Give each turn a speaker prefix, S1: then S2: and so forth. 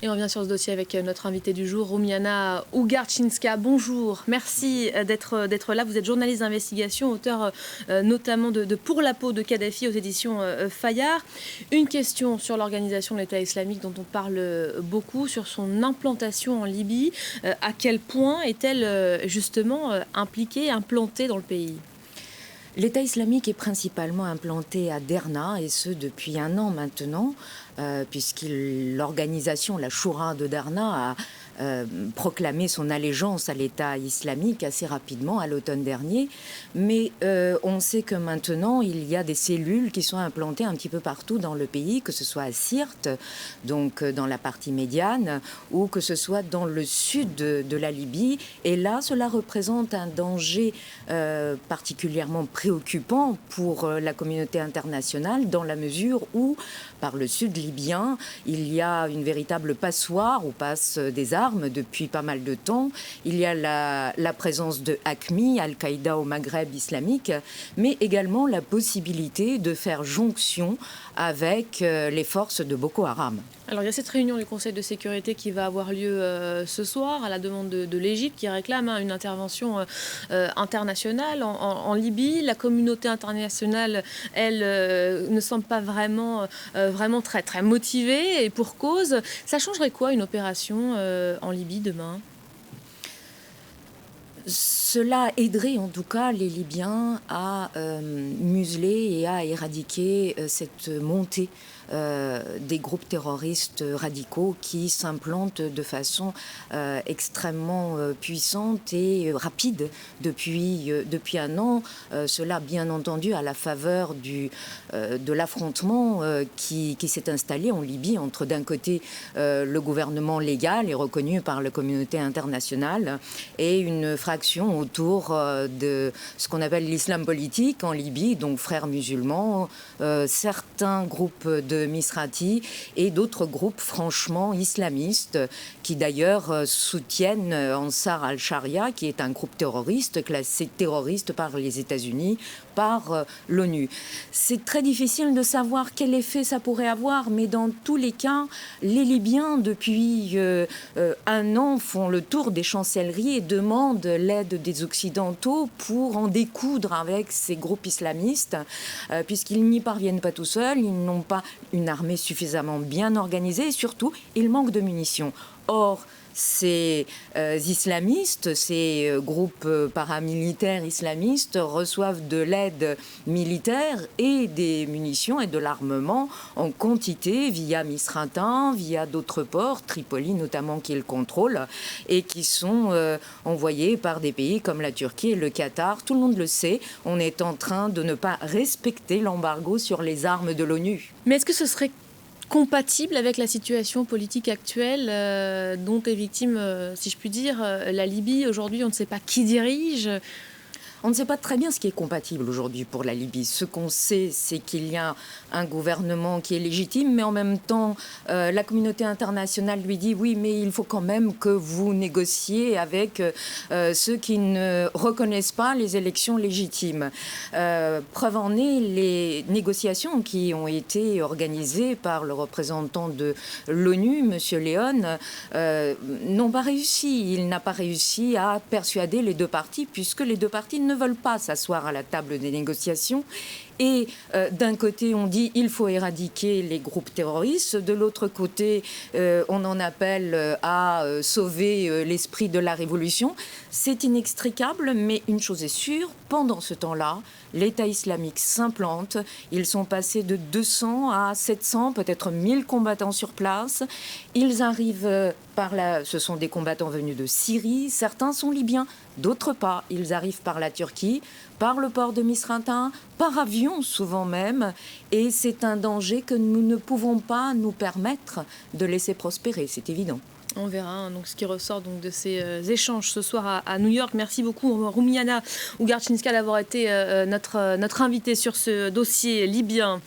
S1: Et on revient sur ce dossier avec notre invitée du jour, Roumiana Ugarczynska. Bonjour, merci d'être là. Vous êtes journaliste d'investigation, auteur notamment de Pour la peau de Kadhafi aux éditions Fayard. Une question sur l'organisation de l'État islamique dont on parle beaucoup, sur son implantation en Libye. À quel point est-elle justement impliquée, implantée dans le pays ?
S2: L'État islamique est principalement implanté à Derna, et ce depuis un an maintenant, puisque l'organisation, la Choura de Derna, a proclamé son allégeance à l'État islamique assez rapidement, à l'automne dernier. Mais on sait que maintenant, il y a des cellules qui sont implantées un petit peu partout dans le pays, que ce soit à Sirte, donc dans la partie médiane, ou que ce soit dans le sud de la Libye. Et là, cela représente un danger particulièrement préoccupant pour la communauté internationale, dans la mesure où, par le sud libyen, il y a une véritable passoire où passent des armes depuis pas mal de temps. Il y a la présence de Haqqmi, Al-Qaïda au Maghreb islamique, mais également la possibilité de faire jonction avec les forces de Boko Haram.
S1: Alors il y a cette réunion du Conseil de sécurité qui va avoir lieu ce soir à la demande de l'Égypte qui réclame une intervention internationale en Libye. La communauté internationale, elle, ne semble pas vraiment très, très motivée, et pour cause. Ça changerait quoi une opération en Libye demain ?
S2: Cela aiderait en tout cas les Libyens à museler et à éradiquer cette montée des groupes terroristes radicaux qui s'implantent de façon extrêmement puissante et rapide depuis un an. Cela, bien entendu, à la faveur de l'affrontement qui s'est installé en Libye entre, d'un côté, le gouvernement légal et reconnu par la communauté internationale, et une fraction autour de ce qu'on appelle l'islam politique en Libye, donc frères musulmans, certains groupes de Misrati et d'autres groupes franchement islamistes qui d'ailleurs soutiennent Ansar al-Sharia, qui est un groupe terroriste classé terroriste par les États-Unis, par l'ONU. C'est très difficile de savoir quel effet ça pourrait avoir, mais dans tous les cas, les Libyens, depuis un an, font le tour des chancelleries et demandent l'aide des Occidentaux pour en découdre avec ces groupes islamistes, puisqu'ils n'y parviennent pas tout seuls, ils n'ont pas une armée suffisamment bien organisée et surtout, ils manquent de munitions. Or, ces islamistes, ces groupes paramilitaires islamistes reçoivent de l'aide militaire et des munitions et de l'armement en quantité via Misratin, via d'autres ports, Tripoli notamment qu'ils contrôlent, et qui sont envoyés par des pays comme la Turquie et le Qatar. Tout le monde le sait, on est en train de ne pas respecter l'embargo sur les armes de l'ONU.
S1: Mais est-ce que ce serait compatible avec la situation politique actuelle dont est victime, si je puis dire, la Libye? Aujourd'hui, on ne sait pas qui dirige.
S2: On ne sait pas très bien ce qui est compatible aujourd'hui pour la Libye. Ce qu'on sait, c'est qu'il y a un gouvernement qui est légitime, mais en même temps, la communauté internationale lui dit oui, mais il faut quand même que vous négociez avec ceux qui ne reconnaissent pas les élections légitimes. Preuve en est, les négociations qui ont été organisées par le représentant de l'ONU, M. Léon, n'ont pas réussi. Il n'a pas réussi à persuader les deux parties, puisque les deux parties ne veulent pas s'asseoir à la table des négociations. Et d'un côté, on dit il faut éradiquer les groupes terroristes. De l'autre côté, on en appelle à sauver l'esprit de la révolution. C'est inextricable, mais une chose est sûre, pendant ce temps-là, l'État islamique s'implante. Ils sont passés de 200 à 700, peut-être 1000 combattants sur place. Ils arrivent par là, ce sont des combattants venus de Syrie. Certains sont libyens, d'autres pas. Ils arrivent par la Turquie, par le port de Misratin, par avion souvent même. Et c'est un danger que nous ne pouvons pas nous permettre de laisser prospérer, c'est évident.
S1: On verra donc ce qui ressort donc de ces échanges ce soir à New York. Merci beaucoup Roumiana Ugarczynska d'avoir été notre invitée sur ce dossier libyen.